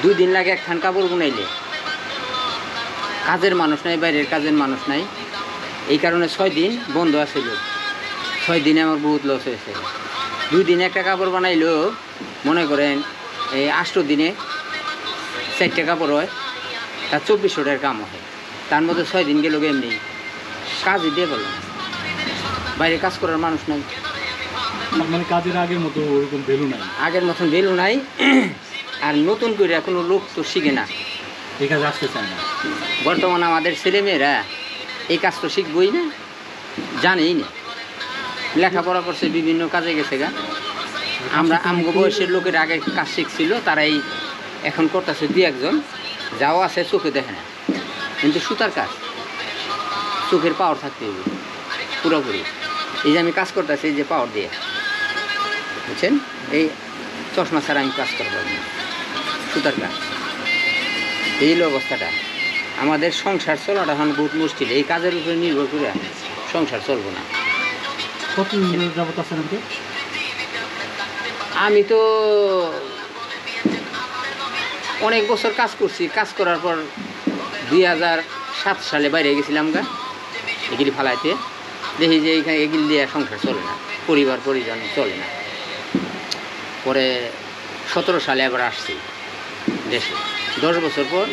2 দিন লাগে একখান কাপড় বুনাইলে। কাজের মানুষ নাই, বাইরের কাজের মানুষ নাই, এই কারণে 6 দিন বন্ধ আছিল। 6 দিনে আমার বহুত লস হয়েছে। 2 দিনে একটা কাপড় বানাইলো মনে করেন এই 8 দিনে 4টা কাপড় হয়, তার 2400 টাকার কাম হয়। তার মধ্যে 6 দিন গেল এমনি কাজই দিয়ে গেল, বাইরে কাজ করার মানুষ নাই। মানে কাজের আগের মতো ওরকম ভ্যালু নাই, আগের মতন ভ্যালু নাই। আর নতুন করে কোনো লোক তো শিখে না, এই কাজে আসতে চায় না। বর্তমানে আমাদের ছেলেমেয়েরা এই কাজ তো শিখবই না, জানেই না। লেখাপড়া করছে, বিভিন্ন কাজে গেছে গা। আমরা আমগো বয়সের লোকের আগে কাজ শিখছিল, তারাই এখন করতেছে 2-1 জন, যাও আছে চোখে দেখে না। কিন্তু সুতার কাজ চোখের পাওয়ার থাকতে হবে পুরোপুরি। এই যে আমি কাজ করতেছি এই যে পাওয়ার দিয়ে, বুঝছেন, এই চশমা ছাড়া আমি কাজ করতে পারবো না। সুতার কাজ এই হলো অবস্থাটা। আমাদের সংসার চলাটা এখন বহুত মুশকিল, এই কাজের উপরে নির্ভর করে সংসার চলবো না। কতদিন যাবত আছেন আপনি? আমি তো অনেক বছর কাজ করছি। কাজ করার পর 2007 সালে বাইরে গেছিলাম গা, এগুলি ফালাইতে। দেখি যে এইখানে এগুলি দিয়ে সংসার চলে না, পরিবার পরিজন চলে না। পরে 17 সালে আবার আসছি দেশে। 10 বছর পর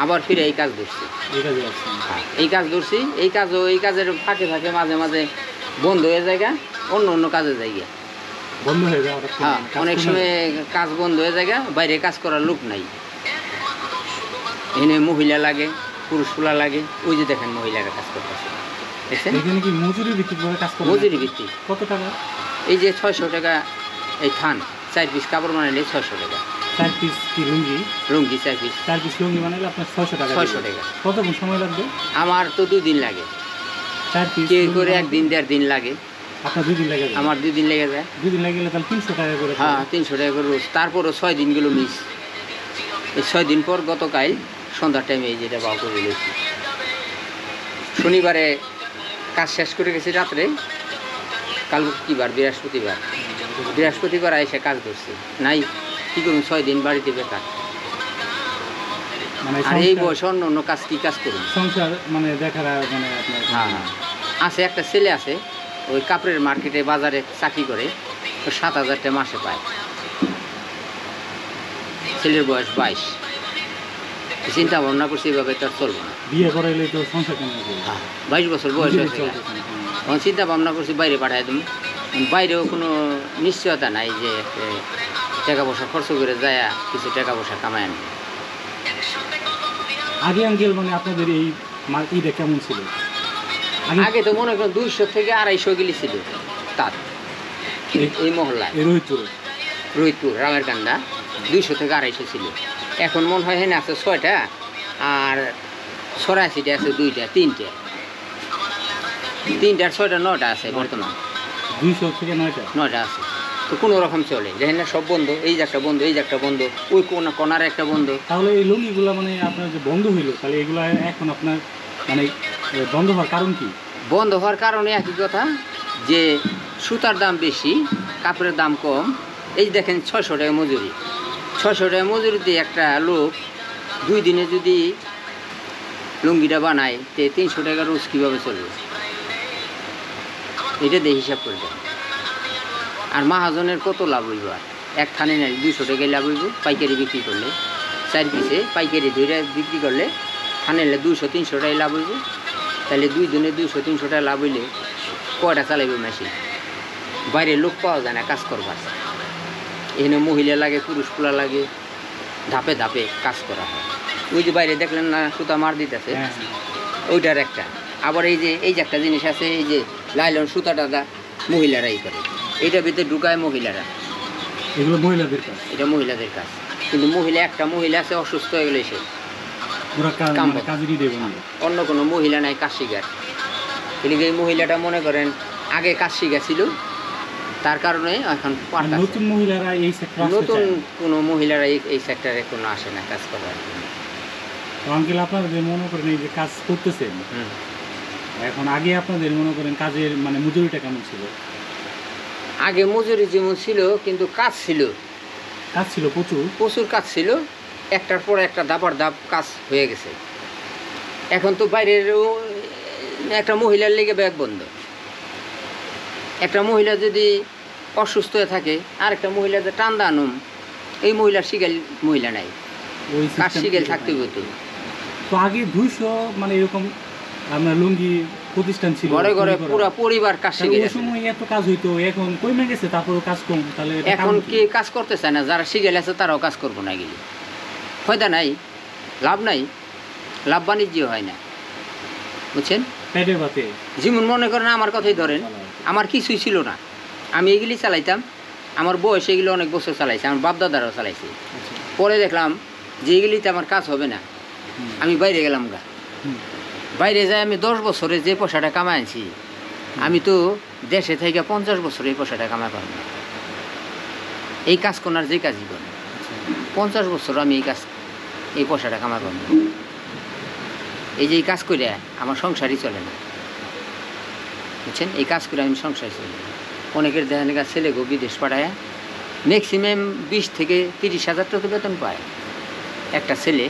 আবার ফিরে এই কাজ ধরছি। হ্যাঁ, এই কাজ ধরছি। এই কাজের ফাঁকে ফাঁকে মাঝে মাঝে বন্ধ হয়ে যায়, অন্য কাজে যাই গিয়া বন্ধ হয়ে যায়। হ্যাঁ, অনেক সময় কাজ বন্ধ হয়ে যায়, বাইরে কাজ করার লোক নাই। এখানে মহিলা লাগে, পুরুষগুলা লাগে। ওই যে দেখেন মহিলারা কাজ করতেছে, দেখছেন? এখানে কি মজুরি ভিত্তিক ভাবে কাজ করে? মজুরি ভিত্তিক। কত টাকা? এই যে 600 টাকা এই থান 4 পিস কাপড় বানাইলে 600 টাকা। 4 পিস কি লুঙ্গি? লুঙ্গি 4 পিস। 4 পিস লুঙ্গি বানাইলে আপনার 600 টাকা। 600 টাকা। কতক্ষণ সময় লাগবে? আমার তো 2 দিন লাগে। 4 পিস কে করে 1 দিন 1.5 দিন লাগে। আপনার 2 দিন লাগে? আমার 2 দিন লেগে যায়। 2 দিন লাগলে তাহলে 300 টাকা করে। হ্যাঁ, 300 টাকা করে রোজ। তারপরও 6 দিন গেল মিস। এই 6 দিন পর গতকাল সন্ধ্যার টাইমে এই যেটা বাউ করে গেছি। শনিবারে কাজ শেষ করে গেছি রাত্রে। কাল কি বার? বৃহস্পতিবার। বৃহস্পতিবার এসে কাজ করছি। নাই কি করুন, 6 দিন বাড়িতে বেকার। মানে আর এই বয়সে অন্য কাজ কি কাজ করুন? সংসার মানে দেখার মানে আপনার। হ্যাঁ, আছে একটা ছেলে আছে, ওই কাপড়ের মার্কেটে বাজারে চাকরি করে, 7,000 টাকা মাসে পায়। ছেলের বয়স 22। চিন্তা ভাবনা করছি এভাবে তো আর চলবো না। বিয়ে করাইলে তো সংসার কেমন হবে? হ্যাঁ, 22 বছর বয়স হয়েছে। তখন চিন্তা ভাবনা করছি বাইরে পাঠাই তুমি। বাইরেও কোনো নিশ্চয়তা নাই যে টাকা পয়সা খরচ করে যায় কিছু টাকা পয়সা কামায় আনবে। আগে আঙ্কেল মানে আপনাদের এই ইটা কেমন ছিল? আগে তো মনে করেন 200 থেকে 250 গিলি ছিল তার এই মহল্লায়, রোহিতপুর রামের কান্দা 200 থেকে 250 ছিল। এখন মনে হয় হ্যাঁ আছে 6টা, আর 84টা আছে 2টা 3টে, 3টার 6টা 9টা আছে বর্তমান। 200 থেকে 9টা আছে। তো কোনো রকম চলে, দেখেন না সব বন্ধ। এই যে একটা বন্ধ, এই যে একটা বন্ধ, ওই কোনার একটা বন্ধ। তাহলে এই লুঙ্গিগুলো মানে আপনার যে বন্ধ হইলো, তাহলে এগুলো এখন আপনার মানে বন্ধ হওয়ার কারণ কি? বন্ধ হওয়ার কারণে একই কথা, যে সুতার দাম বেশি, কাপড়ের দাম কম। এই যে দেখেন 600 টাকা মজুরি। 600 টাকা মজুরি দিয়ে একটা লোক 2 দিনে যদি লুঙ্গিটা বানায়, তে 300 টাকা রোজ কীভাবে চলবে? এটা দিয়ে হিসাব করে দেয়। আর মহাজনের কত লাভ হইব? আর এক থানে নাই 200 টাকায় লাভ হইব পাইকারি বিক্রি করলে। 4 পিসে পাইকারি ধরে বিক্রি করলে থানে 200-300 টাকায় লাভ হইব। তাহলে 2 দিনে 200-300 টাকা লাভ হইলে কয়টা চালাইবে মেশিন? বাইরে লোক পাওয়া যায় না কাজ করবার। এখানে মহিলা লাগে, পুরুষগুলা লাগে, ধাপে ধাপে কাজ করা হয়। ওই যে বাইরে দেখলেন না সুতা মার দিতেছে, ওইটার একটা। আবার এই যে একটা জিনিস আছে, এই যে লাইলন সুতাটা মহিলারাই করে, এইটার ভিতরে ঢুকায় মহিলারা। এগুলো মহিলাদের কাজ? এটা মহিলাদের কাজ। কিন্তু একটা মহিলা আছে অসুস্থ হয়ে গেলে সে কাজেরই দেবে না, অন্য কোনো মহিলা নাই কাজ শিখার। এদিকে এই মহিলাটা মনে করেন আগে কাজ শিখেছিল, তার কারণে এখন নতুন মহিলারা এই সেক্টরে, নতুন কোনো মহিলারা এই সেক্টরে কোনো আসে না কাজ করার জন্য। আঙ্কেল আপনারা যে মনে করেন এই যে কাজ করতেছেন, এখন আগে আপনাদের মনে করেন কাজের মানে মজুরিটা কেমন ছিল? আগে মজুরি যেমন ছিল, কিন্তু কাজ ছিল প্রচুর কাজ ছিল। একটার পর একটা ধাপার ধাপ কাজ হয়ে গেছে। এখন তো বাইরেরও একটা মহিলার লেগে ব্যাগ বন্ধ। একটা মহিলা যদি অসুস্থ হয়ে থাকে, আর একটা মহিলা যে টান্দা আনুম, এই মহিলার শিগেল মহিলা নাই, ওই কার system শিগেল থেকে থাকতে পাই। হতো। তো আগে 200 মানে এরকম আপনার লুঙ্গি প্রতিষ্ঠান ছিল ঘরে ঘরে তৈরি করা। পুরা পরিবার কাজ তাহলে শিখে ওই গেছে। সময় এত কাজ হইতো, এখন কমে গেছে, তারপরে কাজ কম, তাহলে এটা এখন কারণ কি কাজ করতে চায় না, যারা শিখে আছে তারাও কাজ করবো না গেলে ফায়দা নাই, লাভ নাই, লাভ বাণিজ্য হয় না, বুঝছেন? পেটের ভাতে যেমন মনে করেন আমার কথাই ধরেন, চালা হইতো। আমার কিছুই ছিল না, আমি এগুলি চালাইতাম, আমার বয়স এগুলো অনেক বছর চালাইছে, আমার বাপদাদারাও চালাইছে। আচ্ছা। পরে দেখলাম যে এগুলিতে আমার কাজ হবে না, হুম, আমি বাইরে গেলাম গা। হুম, বাইরে যাই আমি 10 বছরে যে পয়সাটা কামাই আনছি, আমি তো দেশে থেকে 50 বছরে এই পয়সাটা কামাই পারব না। এই কাজ করার যে কাজই করি আচ্ছা। 50 বছর আমি এই পয়সাটা কামাই পারব না। এই যে এই কাজ করে আমার সংসারই চলে না, বুঝছেন? এই কাজ করে আমি সংসার চলে না। অনেকের দেখেন ছেলে গো বিদেশ পাঠায় ম্যাক্সিমাম 20 থেকে 30 হাজার টাকা বেতন পায় একটা ছেলে।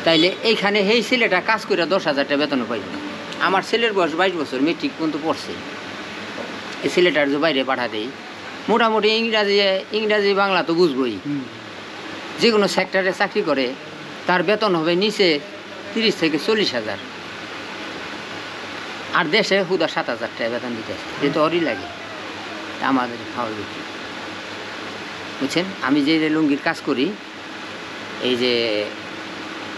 তাইলে এইখানে এই ছেলেটা কাজ করে 10,000 টাকা বেতন পাইব না। আমার ছেলের বয়স 22 বছর, মেট্রিক পর্যন্ত পড়ছে। এই ছেলেটার যে বাইরে পাঠা দেই, মোটামুটি ইংরাজি বাংলা তো বুঝবই। হুম, যে কোনো সেক্টরে চাকরি করে, তার বেতন হবে নিচে 30 থেকে 40,000, আর দেশে হুদা 7,000 টাকা বেতন দিতে আসে। যে তো অরই লাগে, তা আমাদের খাওয়া বিক্রি, বুঝছেন? আমি যে লুঙ্গির কাজ করি, এই যে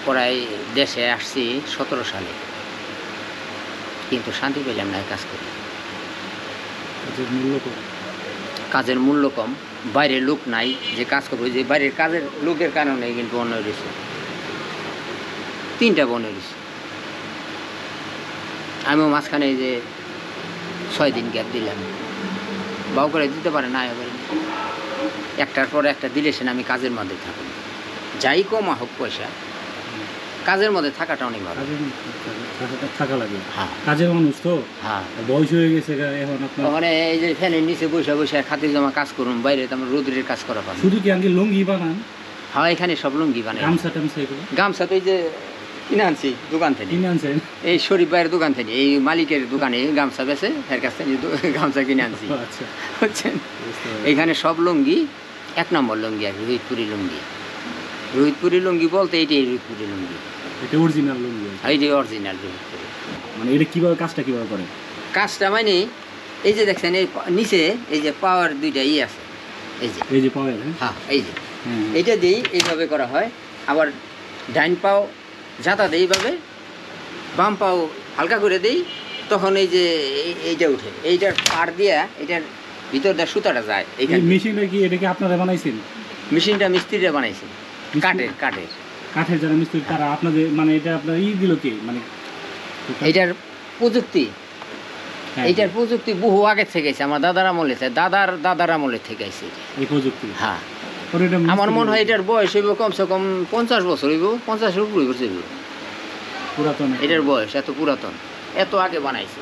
প্রায় দেশে আসছি 17 সালে, কিন্তু শান্তি পেলাম না এই কাজ করি। কাজের মূল্য কম। কাজের মূল্য কম, বাইরের লোক নাই যে কাজ করবো, যে বাইরের কাজের লোকের কারণে কিন্তু বন্ধ হয়ে গেছে, 3টা বন্ধ হয়ে গেছে। আমিও মাঝখানে এই যে 6 দিন গ্যাপ দিলাম, বাউ করে দিতে পারে না, এবারে একটার পর একটা দিলে সে আমি কাজের মধ্যে থাকি, যাই কমা হোক পয়সা, কাজের মধ্যে থাকাটা অনেক ভালো। কাজের থাকা লাগে। হ্যাঁ কাজের মানুষ তো, হ্যাঁ। আর বয়স হয়ে গেছে গা, এখন আপনার ওখানে এই যে ফ্যানের নিচে বসে বসে খাতির জমা কাজ করুন, বাইরে তো আমরা রোদ্রের কাজ করা পাবো। শুধু কি আগে লুঙ্গি বানান, হ্যাঁ, এখানে সব লুঙ্গি বানাই। গামছা টামছা এগুলো গামছা তো এই যে কিনে আনছি দোকান থেকে, কিনে আনছেন? এই শরীফ ভাইয়ের দোকান থেকে, এই মালিকের দোকানে গামছা বেছে, এর কাছ থেকে গামছা কিনে আনছি, আচ্ছা, বুঝছেন? বুঝতে পারছি। এইখানে সব লুঙ্গি 1 নম্বর লুঙ্গি আর কি, রোহিতপুরি লুঙ্গি। রোহিতপুরি লুঙ্গি বলতে এইটাই রোহিতপুরি লুঙ্গি, এটা অরিজিনাল লুঙ্গি আর কি। এইটাই অরিজিনাল রোহিতপুরি। মানে এটা কিভাবে, কাজটা কিভাবে করে? কাজটা মানে এই যে দেখছেন এই নিচে এই যে পাওয়ার 2টা আছে, এই যে, এই যে পাওয়া যায়, হ্যাঁ এই যে হ্যাঁ, এইটা দিয়েই এইভাবে করা হয়। আবার ডাইন পাও জাতা দেই এইভাবে, বাম পাও হালকা করে দেই, তখন এই যে এইটা উঠে, এইটার পাড় দিয়া এটার ভিতর দিয়ে সুতাটা যায়। এই এইখানে মেশিনটা কি, এটা কি আপনারা বানাইছেন? মেশিনটা মিস্ত্রিরা বানাইছে, কাঠের। কাঠের যারা মিস্ত্রি তারা আপনাদের, মানে এটা আপনার দিল কি, মানে এইটার প্রযুক্তি, হ্যাঁ, এইটার প্রযুক্তি বহু আগে থেকে আছে, আমার দাদার আমলে থেকে, দাদার আমলে থেকে আছে। এই প্রযুক্তি। হ্যাঁ, পরে এটা আমার মিস্ত্রি মনে হয় এটার বয়স হইব কমসে কম 50 বছর হইব, 50-এর উপরে হইব পুরাতন এটার বয়স, এত পুরাতন, এত আগে বানাইছে,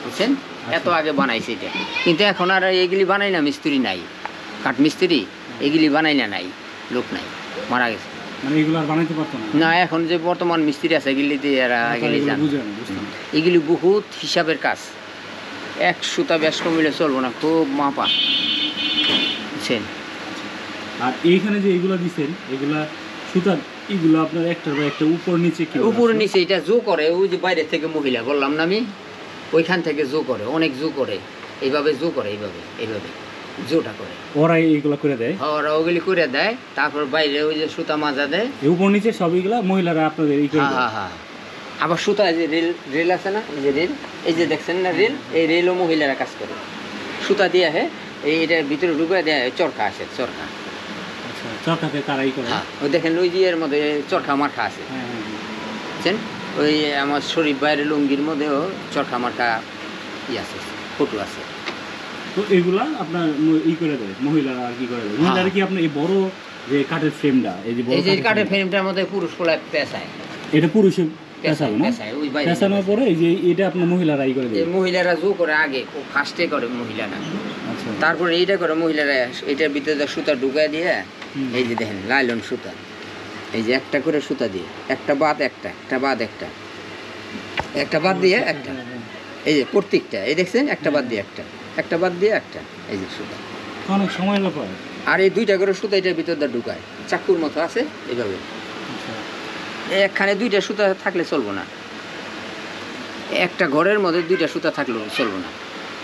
বুঝছেন? এত আগে বানাইছে এটা, কিন্তু এখন আর এগুলি বানাই না, মিস্ত্রি নাই, কাঠ মিস্ত্রি এগুলি বানাই না, নাই, লোক নাই, মারা গেছে। মানে এগুলো আর বানাইতে পারতো না। না, এখন যে বর্তমান মিস্ত্রি আছে এগুলিতে এরা এগুলি এগুলো জানে। বুঝে না, বুঝতাম। এগুলি বহুত হিসাবের কাজ, 1 সুতা বেশ কমিলে চলবো না, খুব মাপা, বুঝছেন? আর এইখানে যে এগুলো দিচ্ছেন, এগুলা সুতা, এগুলো আপনার একটার বা একটা উপর নিচে কি উপরে নিচে এটা জো করে, ওই যে বাইরে থেকে মহিলা বললাম না আমি, ওইখান থেকে জো করে, অনেক জো করে, এইভাবে জো করে, এইভাবে জোটা করে, ওরা এইগুলা করে দেয়? ওরা ওগুলি করে দেয়, তারপর বাইরে ওই যে সুতা মাজা দেয়। এই উপর নিচে সব এগুলা মহিলারা আপনাদের এই করে হ্যাঁ দেয়? হ্যাঁ হ্যাঁ। আবার সুতা যে রেল আছে না, এই যে রেল, এই যে দেখছেন না রেল, এই রেলও মহিলারা কাজ করে, সুতা দিয়ে এটার ভিতরে ঢুকে দেয়, চরকা আছে, চরকা। আচ্ছা, চরকাতে তারাই করে? হ্যাঁ, ওই দেখেন ওই যে এর মধ্যে চরকা মার্কা আছে, হ্যাঁ, হ্যাঁ, হ্যাঁ। বুঝছেন? ওই আমার শরীফ বাইরের লুঙ্গির মধ্যেও চরকা মার্কা আছে, ফটো আছে। তো এগুলা আপনার ই করে দেয় মহিলারা, আর কি করে দেয় মহিলারা? কি আপনার এই বড় যে কাঠের ফ্রেমটা, এই যে বড় এই যে কাঠের frame টা, ফ্রেমটার মধ্যে পুরুষ পোলা পেঁচায়, এটা পুরুষে পেঁচাবে না? পেঁচায় ওই বাইরে। পেঁচানোর পরে এই যে এটা আপনার মহিলারা ই করে এই দেয়? মহিলারা জো করে আগে, ও ফার্স্টে করে মহিলারা, আচ্ছা, তারপরে এইটা করে মহিলারা, এটার ভিতরে সুতা ঢুকায় দিয়ে হুম। এই যে দেখেন লাইলন সুতা, এই যে একটা করে সুতা দিয়ে একটা বাদ একটা, একটা বাদ একটা, একটা বাদ দিয়ে একটা, এই যে প্রত্যেকটা এই দেখছেন একটা বাদ দিয়ে একটা, একটা বাদ দিয়ে একটা, এই যে সুতা অনেক সময় ব্যাপার। আর এই দুইটা করে সুতা এটার ভিতর দিয়ে ঢুকায় চাকুর মতো আছে এইভাবে। আচ্ছা একখানে দুইটা সুতা থাকলে চলবো না, একটা ঘরের মধ্যে দুইটা সুতা থাকলেও চলবো না।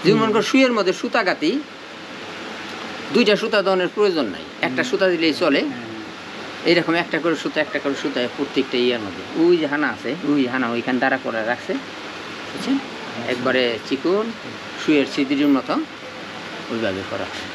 যেমন মনে করো শুয়ের মধ্যে সুতা গাতি, দুইটা সুতা দেওয়ার প্রয়োজন নাই, একটা সুতা দিলেই চলে। এইরকম একটা করে সুতা একটা করে সুতা প্রত্যেকটা ইয়ার মধ্যে। ওই যে হানা আছে, ওই হানা ওইখানে দাঁড়া করে রাখছে, বুঝছেন, একবারে চিকন শুয়ের ছিদ্রির মতো ওইভাবে করা হয়।